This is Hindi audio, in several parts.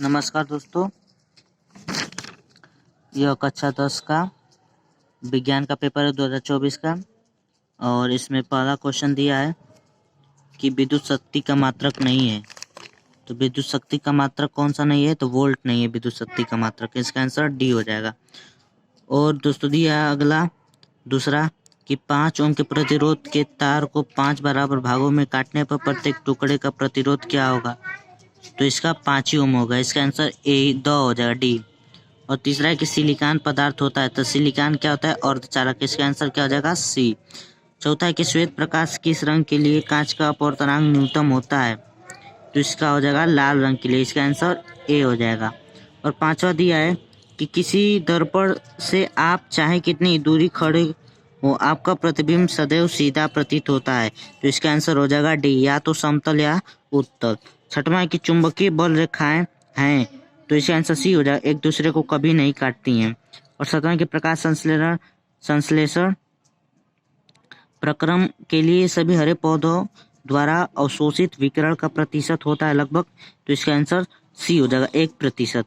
नमस्कार दोस्तों, यह कक्षा 10 का विज्ञान का पेपर है 2024 का। और इसमें पहला क्वेश्चन दिया है कि विद्युत शक्ति का मात्रक नहीं है। तो विद्युत शक्ति का मात्रक कौन सा नहीं है? तो वोल्ट नहीं है विद्युत शक्ति का मात्रक। इसका आंसर डी हो जाएगा। और दोस्तों दिया है अगला दूसरा कि 5 ओम के प्रतिरोध के तार को 5 बराबर भागों में काटने पर प्रत्येक टुकड़े का प्रतिरोध क्या होगा? तो इसका 5 ही ओम होगा। इसका आंसर ए द हो जाएगा, डी। और तीसरा है कि सिलिकॉन पदार्थ होता है, तो सिलिकॉन क्या होता है? अर्धचालक। इसका आंसर क्या हो जाएगा? सी। चौथा है कि श्वेत प्रकाश किस रंग के लिए कांच का अपवर्तनांक न्यूनतम होता है? तो इसका हो जाएगा लाल रंग के लिए। इसका आंसर ए हो जाएगा। और पांचवा दिया है कि किसी दर्पण से आप चाहे कितनी दूरी खड़े हो, आपका प्रतिबिंब सदैव सीधा प्रतीत होता है। तो इसका आंसर हो जाएगा डी, या तो समतल या उत्तल। छठवां है कि चुंबकीय बल रेखाएं हैं, तो इसका आंसर सी हो जाएगा, एक दूसरे को कभी नहीं काटती हैं। और सातवां के प्रकाश संश्लेषण प्रक्रम के लिए सभी हरे पौधों द्वारा अवशोषित विकिरण का प्रतिशत होता है लगभग। तो इसका आंसर सी हो जाएगा, 1%।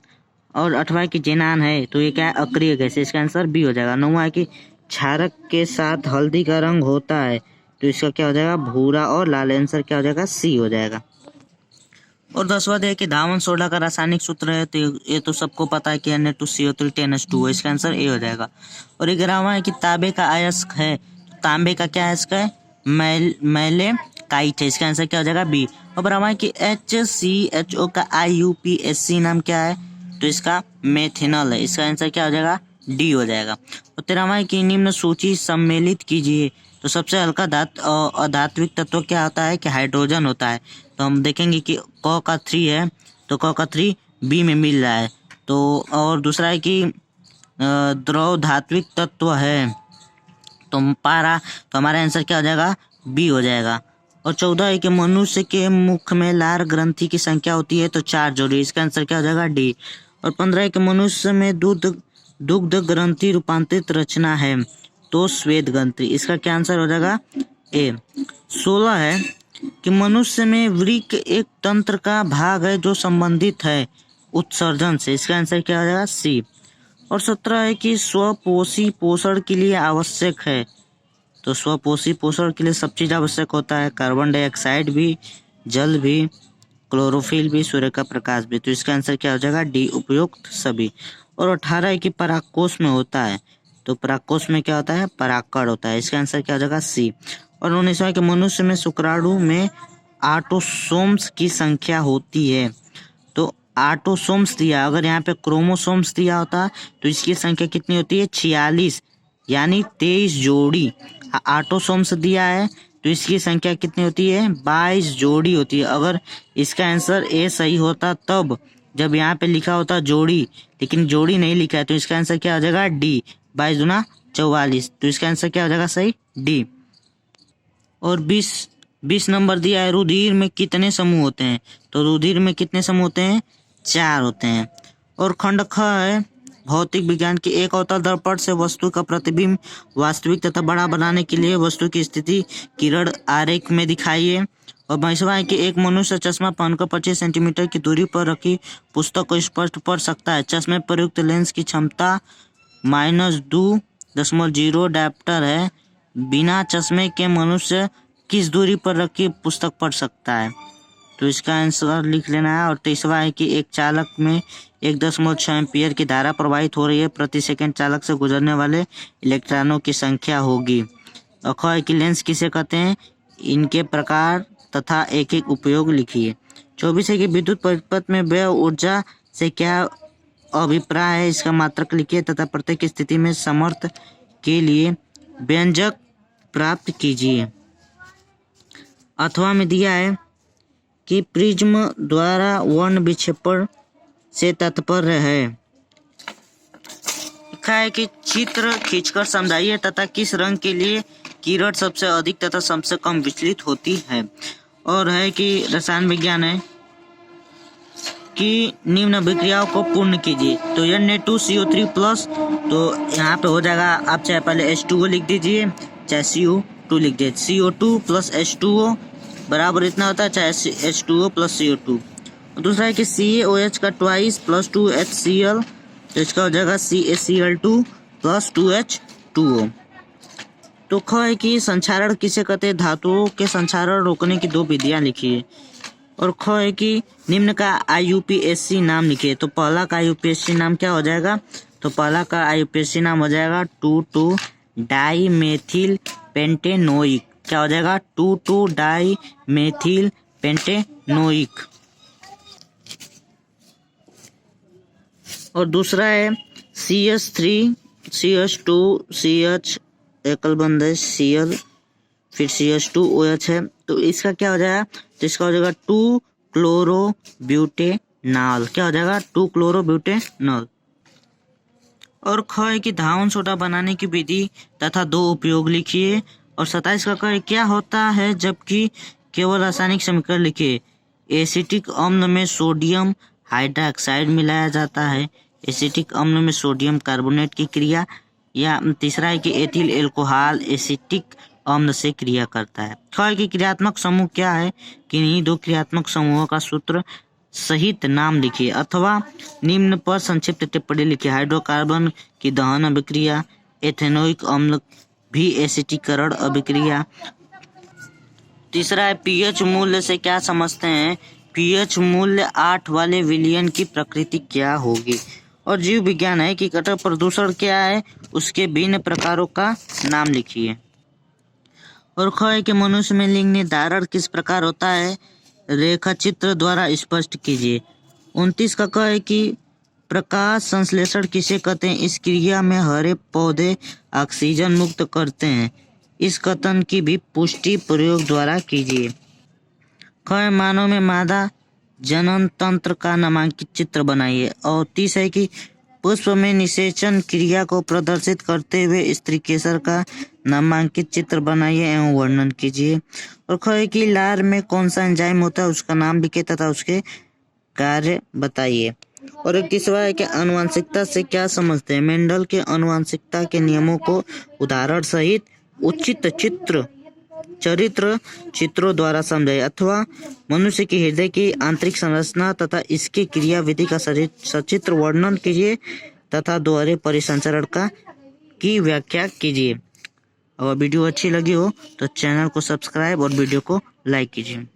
और 8वां की जेनान है, तो ये क्या है? अक्रिय गैस। इसका आंसर बी हो जाएगा। 9वां की क्षारक के साथ हल्दी का रंग होता है, तो इसका क्या हो जाएगा? भूरा और लाल। आंसर क्या हो जाएगा? सी हो जाएगा। और 10वां है कि धावन सोडा का रासायनिक सूत्र है, तो ये तो सबको पता है कि Na2CO3 10H2O। इसका आंसर ए हो जाएगा। और 11वां है कि तांबे का अयस्क है, तो तांबे का क्या अयस्क है? मैले काइट है। इसका आंसर क्या हो जाएगा? बी। और 12वां है कि HCHO का IUPAC नाम क्या है? तो इसका मेथिनल है। इसका आंसर क्या हो जाएगा? डी हो जाएगा। और 13वां है कि निम्न सूची सम्मिलित कीजिए, तो सबसे हल्का अधात्विक तत्व क्या होता है? कि हाइड्रोजन होता है। तो हम देखेंगे कि क का 3 है, तो क का 3 बी में मिल रहा है। तो और दूसरा है कि द्रव धात्विक तत्व है, तो पारा, तो हमारा आंसर क्या हो जाएगा? बी हो जाएगा। और 14 है कि मनुष्य के मुख में लार ग्रंथि की संख्या होती है, तो 4 जोड़ी। इसका आंसर क्या हो जाएगा? डी। और 15 है कि मनुष्य में दुग्ध ग्रंथि रूपांतरित रचना है, तो श्वेत ग्रंथि। इसका क्या आंसर हो जाएगा? ए। 16 है कि मनुष्य में वृक्क एक तंत्र का भाग है जो संबंधित है उत्सर्जन से। इसका आंसर क्या हो जाएगा? सी। और 17 है कि स्वपोषी पोषण के लिए आवश्यक है, तो स्वपोषी पोषण के लिए सब चीज आवश्यक होता है, कार्बन डाइऑक्साइड भी, जल भी, क्लोरोफिल भी, सूर्य का प्रकाश भी। तो इसका आंसर क्या हो जाएगा? डी, उपयुक्त सभी। और 18 है कि परागकोश में होता है, तो परागकोश में क्या होता है? परागकण होता है। इसका आंसर क्या हो जाएगा? सी। और 19वां है कि मनुष्य में शुक्राणु में ऑटोसोम्स की संख्या होती है, तो ऑटोसोम्स दिया, अगर यहाँ पे क्रोमोसोम्स दिया होता तो इसकी संख्या कितनी होती है? 46, यानी 23 जोड़ी। ऑटोसोम्स दिया है तो इसकी संख्या कितनी होती है? 22 जोड़ी होती है। अगर इसका आंसर ए सही होता तब, जब यहाँ पे लिखा होता जोड़ी, लेकिन जोड़ी नहीं लिखा है, तो इसका आंसर क्या हो जाएगा? डी, 22 दूना 44। तो इसका आंसर क्या हो जाएगा? सही, डी। और 20 नंबर दिया है, रुधिर में कितने समूह होते हैं? तो रुधिर में कितने समूह होते हैं? 4 होते हैं। और खंड ख है, भौतिक विज्ञान की एक अवतल दर्पण से वस्तु का प्रतिबिंब वास्तविक तथा बड़ा बनाने के लिए वस्तु की स्थिति किरण आरेख में दिखाइए। और 22वां है कि एक मनुष्य चश्मा पहनकर 25 सेंटीमीटर की दूरी पर रखी पुस्तक को स्पष्ट पढ़ सकता है। चश्मे पर युक्त लेंस की क्षमता -2.0 डायप्टर है। बिना चश्मे के मनुष्य किस दूरी पर रखी पुस्तक पढ़ सकता है? तो इसका आंसर लिख लेना है। और 23वां है कि एक चालक में 1.6 एम्पियर की धारा प्रवाहित हो रही है, प्रति सेकंड चालक से गुजरने वाले इलेक्ट्रॉनों की संख्या होगी। और ख है कि लेंस किसे कहते हैं? इनके प्रकार तथा एक एक उपयोग लिखिए। 24 है कि विद्युत परिपथ में व्यय ऊर्जा से क्या अभिप्राय है? इसका मात्रक लिखिए तथा प्रत्येक स्थिति में समर्थ के लिए व्यंजक प्राप्त कीजिए। अथवा में दिया है कि प्रिज्म द्वारा वर्ण विक्षेपण से तात्पर्य है। लिखा है कि चित्र खींचकर समझाइए तथा किस रंग के लिए किरण सबसे अधिक तथा सबसे कम विचलित होती है। और है कि रसायन विज्ञान है कि निम्न अभिक्रियाओं को पूर्ण कीजिए, तो Na2CO3+, तो यहाँ पे हो जाएगा, आप चाहे पहले H2O लिख दीजिए, चाहे CO2 लिख दीजिए। CO2 + H2O बराबर इतना होता है, चाहे H2O + CO2। दूसरा है कि CaOH का ट्वाइस प्लस 2HCl, तो इसका हो जाएगा CaCl2 प्लस 2H2O। तो ख है कि संक्षारण किसे कहते हैं, धातुओं के संक्षारण रोकने की 2 विधियां लिखिए। और ख है कि निम्न का IUPAC नाम लिखिए। तो पहला का IUPAC नाम क्या हो जाएगा, तो पहला का IUPAC नाम हो जाएगा 2,2-डाईमेथिल पेंटेनोइक। क्या हो जाएगा, 2,2-डाईमेथिल पेंटेनोइक। और दूसरा है CH3 CH2 CH एकल बंध है Cl, फिर CH2OH है, तो इसका क्या हो जाएगा, तो इसका हो जाएगा 2-क्लोरोब्यूटेनॉल। क्या हो जाएगा, 2-क्लोरोब्यूटेनॉल। और ख है कि धावन सोडा बनाने की विधि तथा 2 उपयोग लिखिए। और 27 का क है क्या होता है जबकि केवल रासायनिक समीकरण लिखिए। एसिटिक अम्ल में सोडियम हाइड्रोक्साइड मिलाया जाता है, एसिटिक अम्ल में सोडियम कार्बोनेट की क्रिया। या तीसरा है कि एथिल एल्कोहल एसिटिक अम्ल से क्रिया करता है। ख है कि क्रियात्मक समूह क्या है, कि इन्हीं 2 क्रियात्मक समूहों का सूत्र सहित नाम लिखिए अथवा निम्न पर संक्षिप्त टिप्पणी लिखिए। हाइड्रोकार्बन की दहन अभिक्रिया, एथेनोइक अम्ल भी एसिटीकरण अभिक्रिया। तीसरा है pH मूल्य से क्या समझते हैं, pH मूल्य 8 वाले विलयन की प्रकृति क्या होगी। और जीव विज्ञान है कि कठोर प्रदूषण क्या है, उसके भिन्न प्रकारों का नाम लिखिए। और ख है कि मनुष्य में लिंग निर्धारण किस प्रकार होता है, रेखा चित्र द्वारा स्पष्ट कीजिए। 29 का क है कि प्रकाश संश्लेषण किसे कहते हैं, इस क्रिया में हरे पौधे ऑक्सीजन मुक्त करते हैं। इस कथन की भी पुष्टि प्रयोग द्वारा कीजिए। ख है मानव में मादा जनन तंत्र का नामांकित चित्र बनाइए। और 30 है कि पुष्प में निषेचन क्रिया को प्रदर्शित करते हुए स्त्री केसर का नामांकित चित्र बनाइए एवं वर्णन कीजिए। और ख है कि लार में कौन सा एंजाइम होता है, उसका नाम लिखिए तथा उसके कार्य बताइए। और 21वां है कि आनुवंशिकता से क्या समझते हैं, मेंडल के आनुवंशिकता के नियमों को उदाहरण सहित उचित चरित्र चित्रों द्वारा समझाइए अथवा मनुष्य के हृदय की आंतरिक संरचना तथा इसकी क्रियाविधि का सचित्र वर्णन कीजिए तथा दोहरे परिसंचरण की व्याख्या कीजिए। अगर वीडियो अच्छी लगी हो तो चैनल को सब्सक्राइब और वीडियो को लाइक कीजिए।